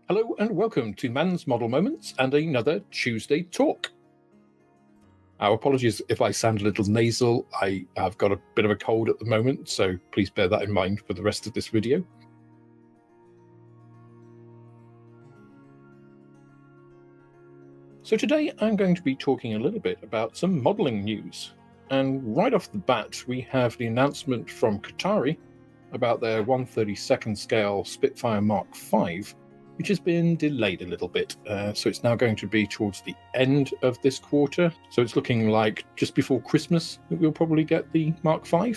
Hello and welcome to Mann's Model Moments and another Tuesday talk. Our apologies if I sound a little nasal. I have got a bit of a cold at the moment, so please bear that in mind for the rest of this video. So today I'm going to be talking a little bit about some modelling news. And right off the bat, we have the announcement from Kotare about their 1/32nd scale Spitfire Mark V, which has been delayed a little bit. So it's now going to be towards the end of this quarter. So it's looking like just before Christmas that we'll probably get the Mark V. And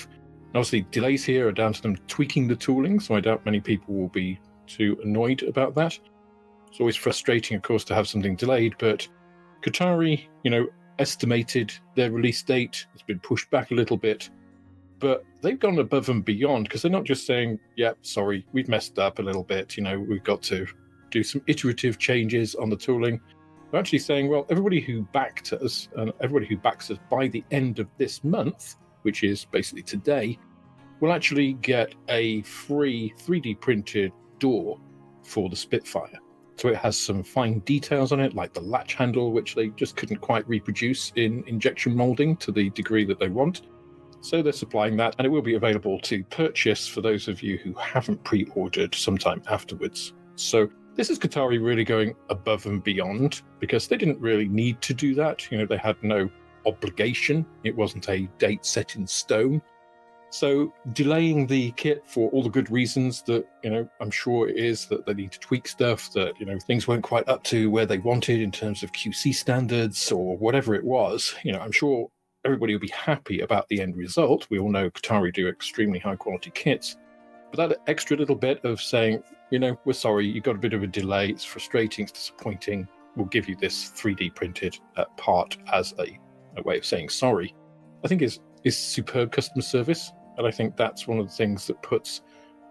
obviously, delays here are down to them tweaking the tooling, so I doubt many people will be too annoyed about that. It's always frustrating, of course, to have something delayed, but Kotare, estimated their release date. It's been pushed back a little bit, but they've gone above and beyond because they're not just saying, yeah, sorry, we've messed up a little bit, we've got to do some iterative changes on the tooling. They're actually saying, well, everybody who backed us and everybody who backs us by the end of this month, which is basically today, will actually get a free 3D printed door for the Spitfire. So it has some fine details on it, like the latch handle, which they just couldn't quite reproduce in injection molding to the degree that they want. So they're supplying that, and it will be available to purchase for those of you who haven't pre-ordered sometime afterwards. So this is Kotare really going above and beyond, because they didn't really need to do that. They had no obligation. It wasn't a date set in stone. So delaying the kit for all the good reasons that, I'm sure it is that they need to tweak stuff, that, things weren't quite up to where they wanted in terms of QC standards or whatever it was. I'm sure everybody will be happy about the end result. We all know Kotare do extremely high quality kits. But that extra little bit of saying, we're sorry, you got a bit of a delay, it's frustrating, it's disappointing, we'll give you this 3D printed part as a way of saying sorry, I think is superb customer service. And I think that's one of the things that puts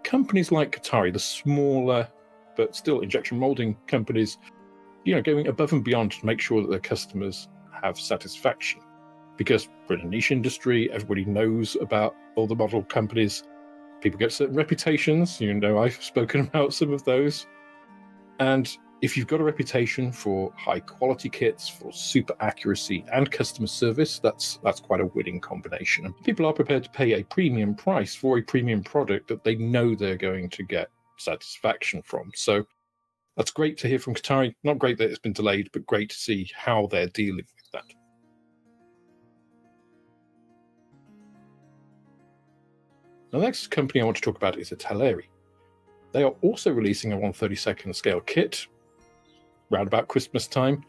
companies like Kotare, the smaller but still injection molding companies, going above and beyond to make sure that their customers have satisfaction. Because we're in a niche industry, everybody knows about all the model companies. People get certain reputations. I've spoken about some of those. And if you've got a reputation for high quality kits, for super accuracy and customer service, that's quite a winning combination. And people are prepared to pay a premium price for a premium product that they know they're going to get satisfaction from. So that's great to hear from Kotare. Not great that it's been delayed, but great to see how they're dealing with that. The next company I want to talk about is Italeri. They are also releasing a 1/32nd scale kit round about Christmas time,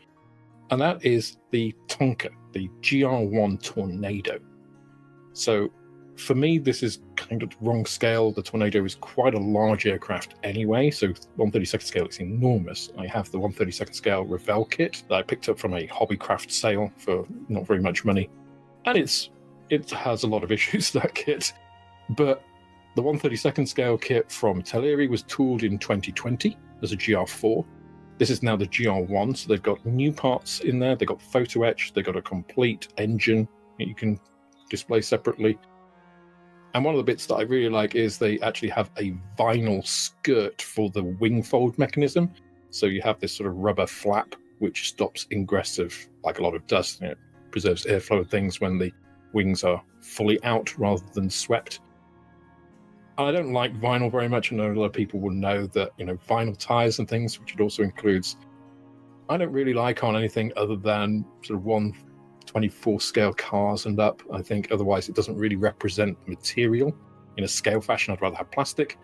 and that is the Tonka, the GR1 Tornado. So for me, this is kind of the wrong scale. The Tornado is quite a large aircraft anyway, so 1/32nd scale is enormous. I have the 1/32nd scale Revell kit that I picked up from a hobbycraft sale for not very much money, and it has a lot of issues, that kit. But the 1/32nd scale kit from Italeri was tooled in 2020 as a GR4. This is now the GR1, so they've got new parts in there. They've got photo etch, they've got a complete engine that you can display separately. And one of the bits that I really like is they actually have a vinyl skirt for the wing fold mechanism. So you have this sort of rubber flap which stops ingress of like a lot of dust, and it preserves airflow and things when the wings are fully out rather than swept. I don't like vinyl very much. I know a lot of people will know that, vinyl tires and things, which it also includes, I don't really like on anything other than sort of 1/24 scale cars and up. I think otherwise it doesn't really represent the material in a scale fashion. I'd rather have plastic.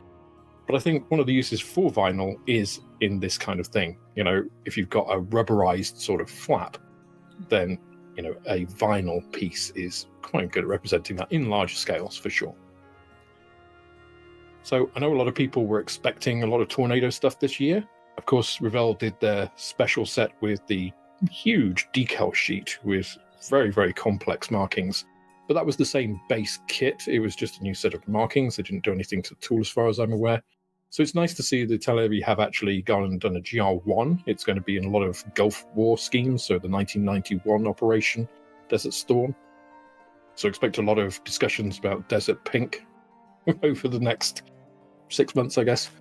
But I think one of the uses for vinyl is in this kind of thing. If you've got a rubberized sort of flap, then, a vinyl piece is quite good at representing that in larger scales for sure. So I know a lot of people were expecting a lot of Tornado stuff this year. Of course, Revell did their special set with the huge decal sheet with very, very complex markings. But that was the same base kit. It was just a new set of markings. They didn't do anything to the tool as far as I'm aware. So it's nice to see that Italeri have actually gone and done a GR1. It's going to be in a lot of Gulf War schemes, so the 1991 Operation Desert Storm. So expect a lot of discussions about Desert Pink over the next 6 months, I guess.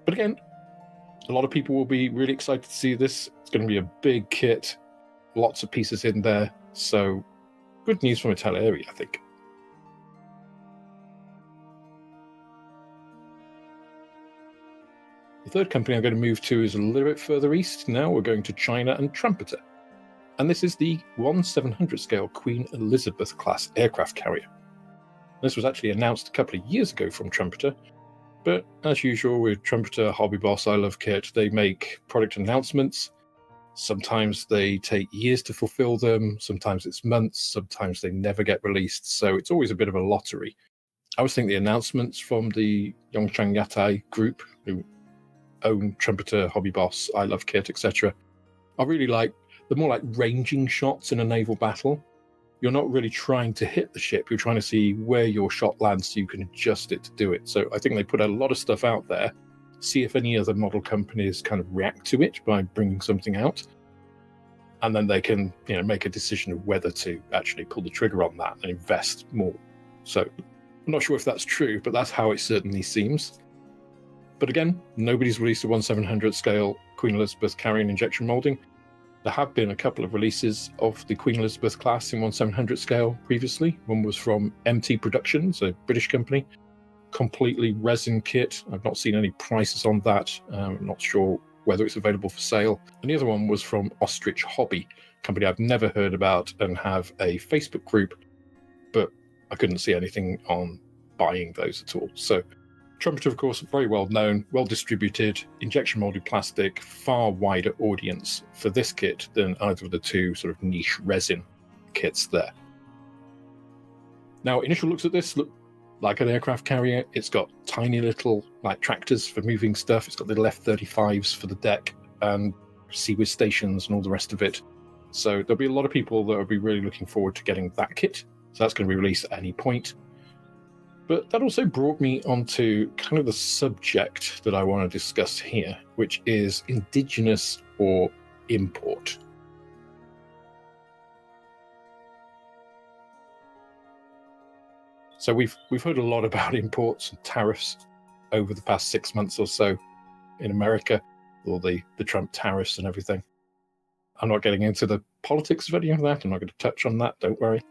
But again, A lot of people will be really excited to see this. It's going to be a big kit, lots of pieces in there. So good news from Italeri, I think. The third company I'm going to move to is a little bit further east. Now we're going to China and Trumpeter. And this is the 1/700 scale Queen Elizabeth class aircraft carrier. This was actually announced a couple of years ago from Trumpeter, but as usual with Trumpeter, Hobbyboss, I Love Kit, they make product announcements. Sometimes they take years to fulfill them, sometimes it's months, sometimes they never get released, so it's always a bit of a lottery. I always think the announcements from the Yongchang Yatai group, who own Trumpeter, Hobbyboss, I Love Kit, etc., are really they're more like ranging shots in a naval battle. You're not really trying to hit the ship, you're trying to see where your shot lands so you can adjust it to do it. So I think they put a lot of stuff out there, see if any other model companies kind of react to it by bringing something out. And then they can, make a decision of whether to actually pull the trigger on that and invest more. So I'm not sure if that's true, but that's how it certainly seems. But again, nobody's released a 1/700 scale Queen Elizabeth carrying injection molding. There have been a couple of releases of the Queen Elizabeth class in 1/700 scale previously. One was from MT Productions, a British company, completely resin kit. I've not seen any prices on that. I'm not sure whether it's available for sale. And the other one was from Ostrich Hobby, a company I've never heard about and have a Facebook group, but I couldn't see anything on buying those at all. So Trumpeter, of course, very well known, well distributed, injection molded plastic, far wider audience for this kit than either of the two sort of niche resin kits there. Now, initial looks at this look like an aircraft carrier. It's got tiny little tractors for moving stuff. It's got little F-35s for the deck and seaweed stations and all the rest of it. So there'll be a lot of people that will be really looking forward to getting that kit. So that's going to be released at any point. But that also brought me onto kind of the subject that I want to discuss here, which is indigenous or import. So we've heard a lot about imports and tariffs over the past 6 months or so in America, all the Trump tariffs and everything. I'm not getting into the politics of any of that. I'm not going to touch on that, don't worry.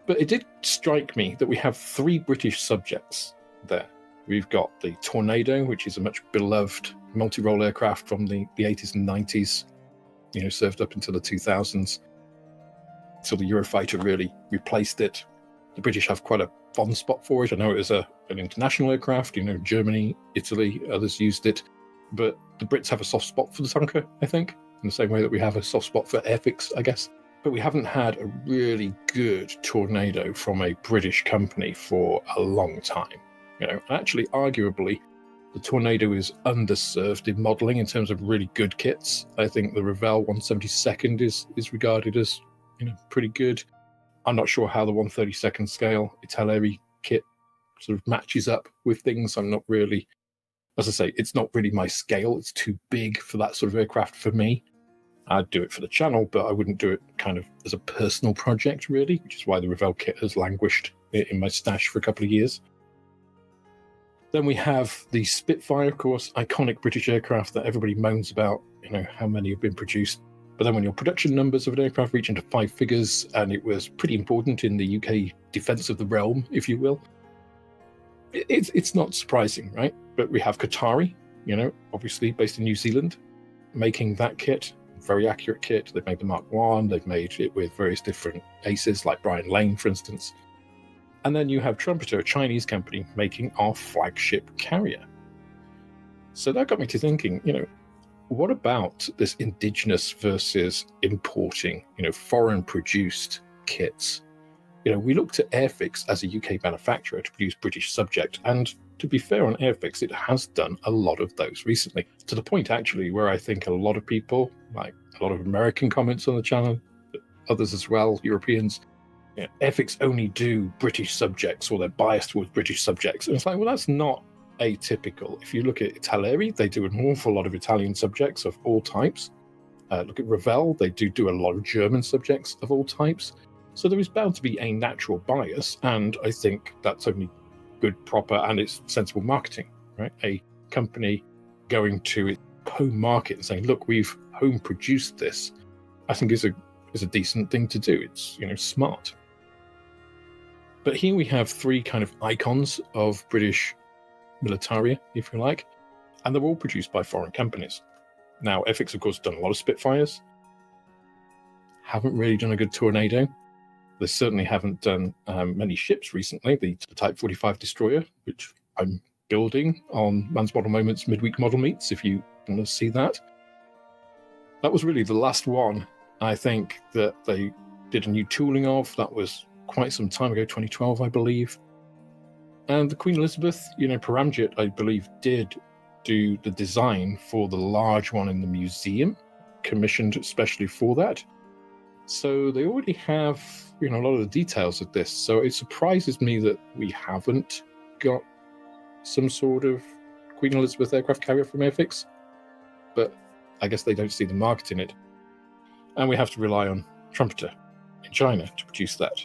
But it did strike me that we have 3 British subjects there. We've got the Tornado, which is a much beloved multi-role aircraft from the 80s and 90s, served up until the 2000s, until the Eurofighter really replaced it. The British have quite a fond spot for it. I know it was an international aircraft, Germany, Italy, others used it. But the Brits have a soft spot for the Tonka, I think, in the same way that we have a soft spot for airfix, I guess. But we haven't had a really good Tornado from a British company for a long time. Actually, arguably, the Tornado is underserved in modelling in terms of really good kits. I think the Revell 172nd is regarded as pretty good. I'm not sure how the 132nd scale Italeri kit sort of matches up with things. I'm not really, as I say, it's not really my scale. It's too big for that sort of aircraft for me. I'd do it for the channel, but I wouldn't do it kind of as a personal project, really, which is why the Revell kit has languished in my stash for a couple of years. Then we have the Spitfire, of course, iconic British aircraft that everybody moans about, how many have been produced. But then when your production numbers of an aircraft reach into 5 figures, and it was pretty important in the UK defence of the realm, if you will, it's not surprising, right? But we have Kotare, obviously based in New Zealand, making that kit. Very accurate kit. They've made the Mark 1, they've made it with various different aces, like Brian Lane, for instance. And then you have Trumpeter, a Chinese company, making our flagship carrier. So that got me to thinking, what about this indigenous versus importing, foreign-produced kits? We look to Airfix as a UK manufacturer to produce British subject, and to be fair on Airfix, it has done a lot of those recently, to the point actually where I think a lot of people, like a lot of American comments on the channel, others as well, Europeans, Airfix only do British subjects, or they're biased towards British subjects. And it's like, well, that's not atypical. If you look at Italeri, they do an awful lot of Italian subjects of all types. Look at Revell, they do a lot of German subjects of all types. So there is bound to be a natural bias, and I think that's only good, proper, and it's sensible marketing, right? A company going to home market and saying, look, we've home produced this, I think is a decent thing to do. It's, smart. But here we have three kind of icons of British militaria, if you like, and they're all produced by foreign companies. Now, airfix, of course, done a lot of Spitfires. Haven't really done a good Tornado. They certainly haven't done many ships recently. The Type 45 destroyer, which I'm building on Mann's Model Moments midweek model meets, if you want to see that. That was really the last one, I think, that they did a new tooling of. That was quite some time ago, 2012, I believe. And the Queen Elizabeth, Paramjit, I believe, did do the design for the large one in the museum, commissioned especially for that. So they already have, a lot of the details of this. So it surprises me that we haven't got some sort of Queen Elizabeth aircraft carrier from airfix. But I guess they don't see the market in it. And we have to rely on Trumpeter in China to produce that.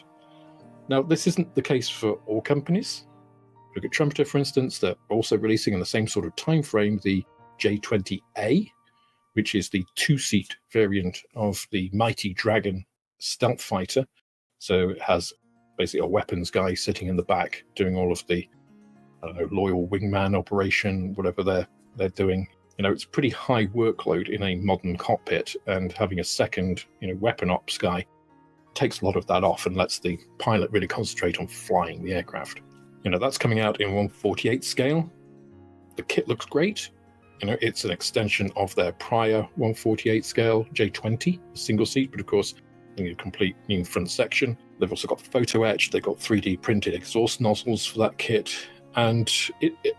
Now, this isn't the case for all companies. Look at Trumpeter, for instance. They're also releasing in the same sort of time frame the J20A, which is the two-seat variant of the Mighty Dragon stealth fighter. So it has basically a weapons guy sitting in the back doing all of the, loyal wingman operation, whatever they're doing. It's a pretty high workload in a modern cockpit, and having a second, weapon ops guy takes a lot of that off and lets the pilot really concentrate on flying the aircraft. That's coming out in 1/48 scale. The kit looks great. It's an extension of their prior 1/48 scale J20, single seat, but of course, a complete new front section. They've also got photo etch. They've got 3D printed exhaust nozzles for that kit. And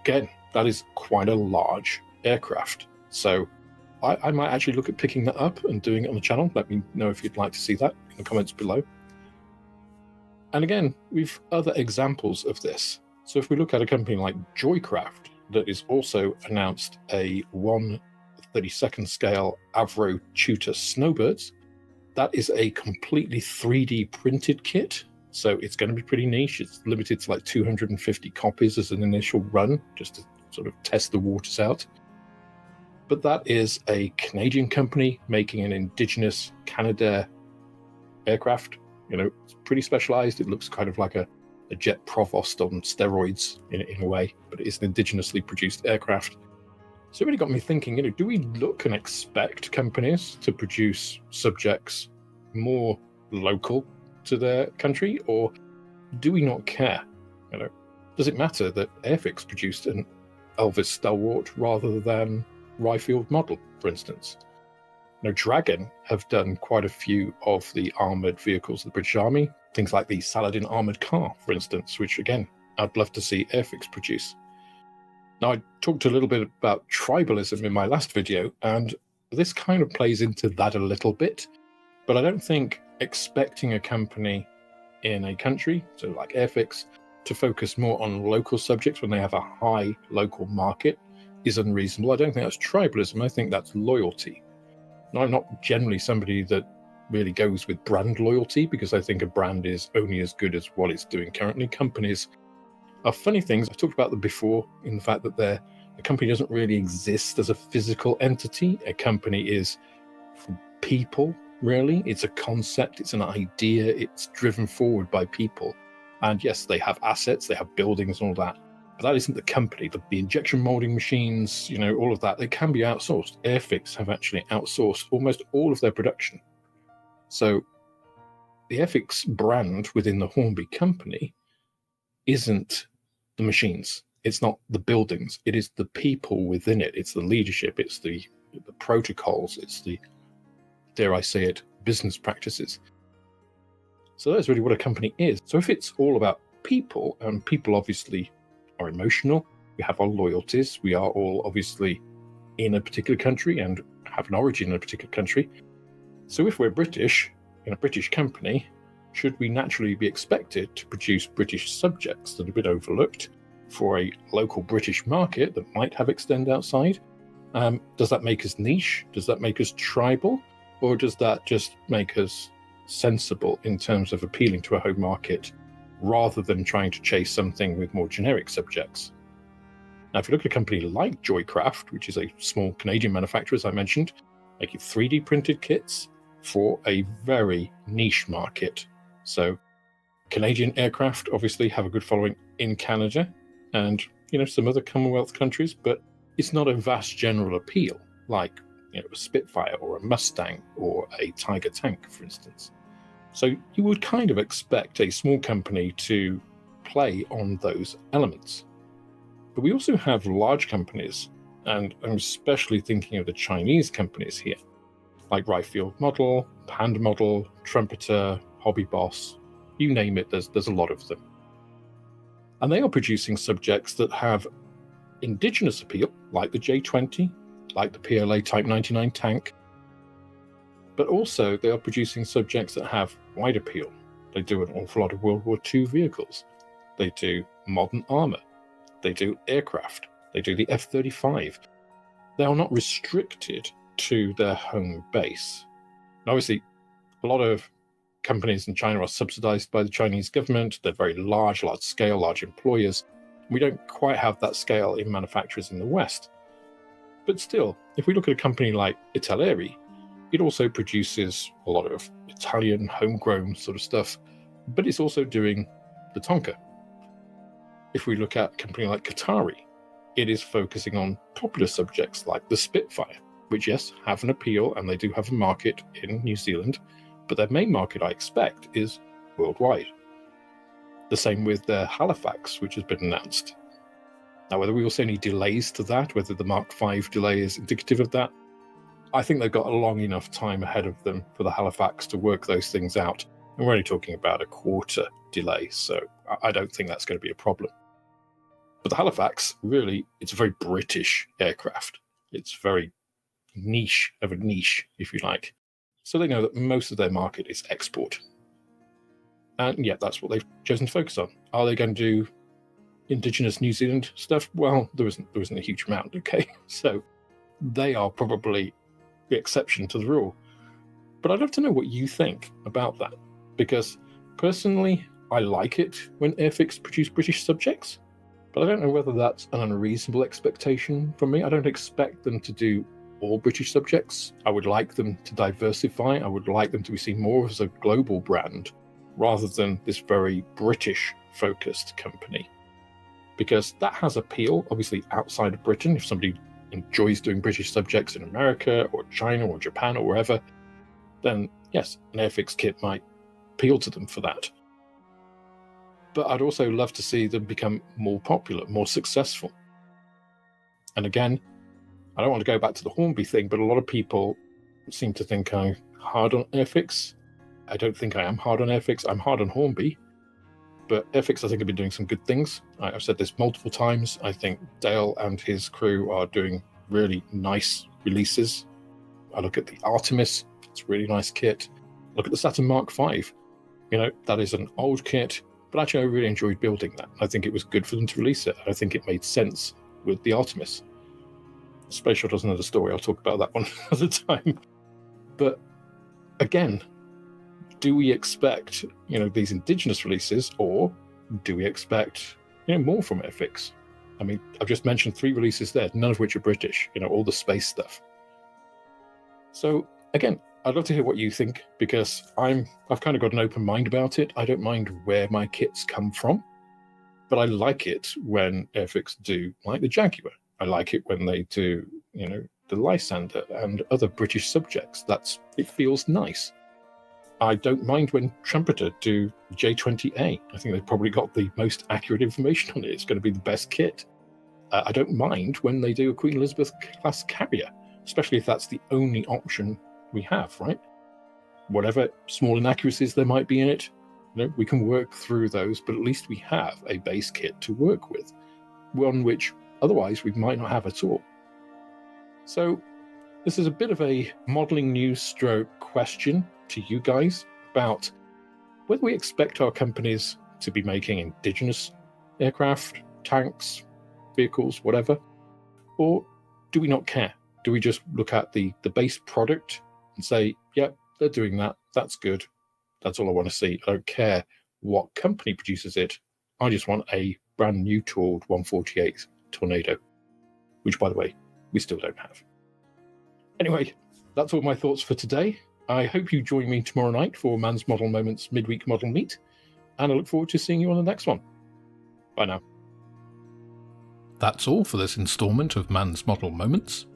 again, that is quite a large aircraft. So I might actually look at picking that up and doing it on the channel. Let me know if you'd like to see that in the comments below. And again, we've other examples of this. So if we look at a company like Joycraft, that is also announced a 1/32nd scale Avro Tutor Snowbirds. That is a completely 3D printed kit. So it's going to be pretty niche. It's limited to like 250 copies as an initial run, just to sort of test the waters out. But that is a Canadian company making an Indigenous Canadair aircraft. It's pretty specialized. It looks kind of like a Jet Provost on steroids in a way, but it is an indigenously produced aircraft. So it really got me thinking, do we look and expect companies to produce subjects more local to their country, or do we not care? Does it matter that airfix produced an Elvis Stalwart rather than Ryfield model, for instance? Dragon have done quite a few of the armoured vehicles of the British Army, things like the Saladin armoured car, for instance, which, again, I'd love to see airfix produce. Now, I talked a little bit about tribalism in my last video, and this kind of plays into that a little bit, but I don't think expecting a company in a country, so like airfix, to focus more on local subjects when they have a high local market is unreasonable. I don't think that's tribalism. I think that's loyalty. Now, I'm not generally somebody that really goes with brand loyalty, because I think a brand is only as good as what it's doing currently. Companies are funny things. I've talked about them before, in the fact that a company doesn't really exist as a physical entity. A company is people, really. It's a concept, it's an idea, it's driven forward by people. And yes, they have assets, they have buildings and all that, but that isn't the company. The injection molding machines, all of that, they can be outsourced. Airfix have actually outsourced almost all of their production. So the airfix brand within the Hornby company isn't the machines. It's not the buildings. It is the people within it. It's the leadership. It's the protocols. It's the, dare I say it, business practices. So that's really what a company is. So if it's all about people, and people obviously are emotional, we have our loyalties, we are all obviously in a particular country and have an origin in a particular country. So if we're British, in a British company, should we naturally be expected to produce British subjects that have been overlooked for a local British market that might have extend outside? Does that make us niche? Does that make us tribal? Or does that just make us sensible in terms of appealing to a home market rather than trying to chase something with more generic subjects? Now, if you look at a company like Joycraft, which is a small Canadian manufacturer, as I mentioned, making 3D printed kits for a very niche market. So Canadian aircraft obviously have a good following in Canada and, some other Commonwealth countries, but it's not a vast general appeal like, a Spitfire or a Mustang or a Tiger tank, for instance. So you would kind of expect a small company to play on those elements. But we also have large companies, and I'm especially thinking of the Chinese companies here, like Right Model, Panda Model, Trumpeter, Hobbyboss, you name it, there's a lot of them. And they are producing subjects that have indigenous appeal, like the J20, like the PLA Type 99 tank, but also they are producing subjects that have wide appeal. They do an awful lot of World War II vehicles. They do modern armor. They do aircraft. They do the F-35. They are not restricted to their home base. And obviously, a lot of companies in China are subsidized by the Chinese government. They're very large scale, large employers. We don't quite have that scale in manufacturers in the West. But still, if we look at a company like Italeri, it also produces a lot of Italian homegrown sort of stuff, but it's also doing the Tonka. If we look at a company like Kotare, it is focusing on popular subjects like the Spitfire, which, yes, have an appeal and they do have a market in New Zealand, but their main market, I expect, is worldwide. The same with their Halifax, which has been announced. Now, whether we will see any delays to that, whether the Mark V delay is indicative of that, I think they've got a long enough time ahead of them for the Halifax to work those things out. And we're only talking about a quarter delay, so I don't think that's going to be a problem. But the Halifax, really, it's a very British aircraft. It's very niche of a niche, if you like. So they know that most of their market is export. And yeah, that's what they've chosen to focus on. Are they going to do Indigenous New Zealand stuff? Well, there isn't a huge amount, okay? So they are probably the exception to the rule. But I'd love to know what you think about that, because personally, I like it when airfix produce British subjects, but I don't know whether that's an unreasonable expectation from me. I don't expect them to do all British subjects. I would like them to diversify. I would like them to be seen more as a global brand rather than this very British-focused company, because that has appeal, obviously, outside of Britain. If somebody enjoys doing British subjects in America or China or Japan or wherever, then yes, an airfix kit might appeal to them for that. But I'd also love to see them become more popular, more successful. And again, I don't want to go back to the Hornby thing, but a lot of people seem to think I'm hard on airfix. I don't think I am hard on airfix. I'm hard on Hornby. But airfix, I think, have been doing some good things. I've said this multiple times. I think Dale and his crew are doing really nice releases. I look at the Artemis, it's a really nice kit. Look at the Saturn Mark V. That is an old kit, but actually I really enjoyed building that. I think it was good for them to release it. I think it made sense with the Artemis. Space Shuttle is another story. I'll talk about that one another time. But again, do we expect, these Indigenous releases, or do we expect, more from airfix? I mean, I've just mentioned 3 releases there, none of which are British, all the space stuff. So again, I'd love to hear what you think, because I've kind of got an open mind about it. I don't mind where my kits come from, but I like it when airfix do like the Jaguar. I like it when they do, the Lysander and other British subjects. It feels nice. I don't mind when Trumpeter do J20A. I think they've probably got the most accurate information on it. It's going to be the best kit. I don't mind when they do a Queen Elizabeth class carrier, especially if that's the only option we have, right? Whatever small inaccuracies there might be in it, we can work through those, but at least we have a base kit to work with, one which otherwise we might not have at all. So this is a bit of a modelling news stroke question to you guys about whether we expect our companies to be making Indigenous aircraft, tanks, vehicles, whatever, or do we not care? Do we just look at the base product and say, yeah, they're doing that, that's good, that's all I want to see. I don't care what company produces it, I just want a brand new tooled 148 Tornado, which, by the way, we still don't have. Anyway, that's all my thoughts for today. I hope you join me tomorrow night for Mann's Model Moments midweek model meet, and I look forward to seeing you on the next one. Bye now. That's all for this instalment of Mann's Model Moments.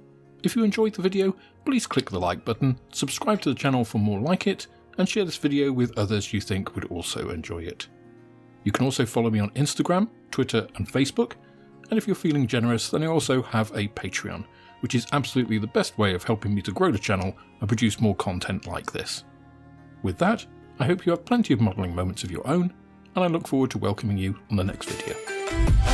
If you enjoyed the video, please click the like button, subscribe to the channel for more like it, and share this video with others you think would also enjoy it. You can also follow me on Instagram, Twitter and Facebook, and if you're feeling generous, then I also have a Patreon, which is absolutely the best way of helping me to grow the channel and produce more content like this. With that, I hope you have plenty of modelling moments of your own, and I look forward to welcoming you on the next video.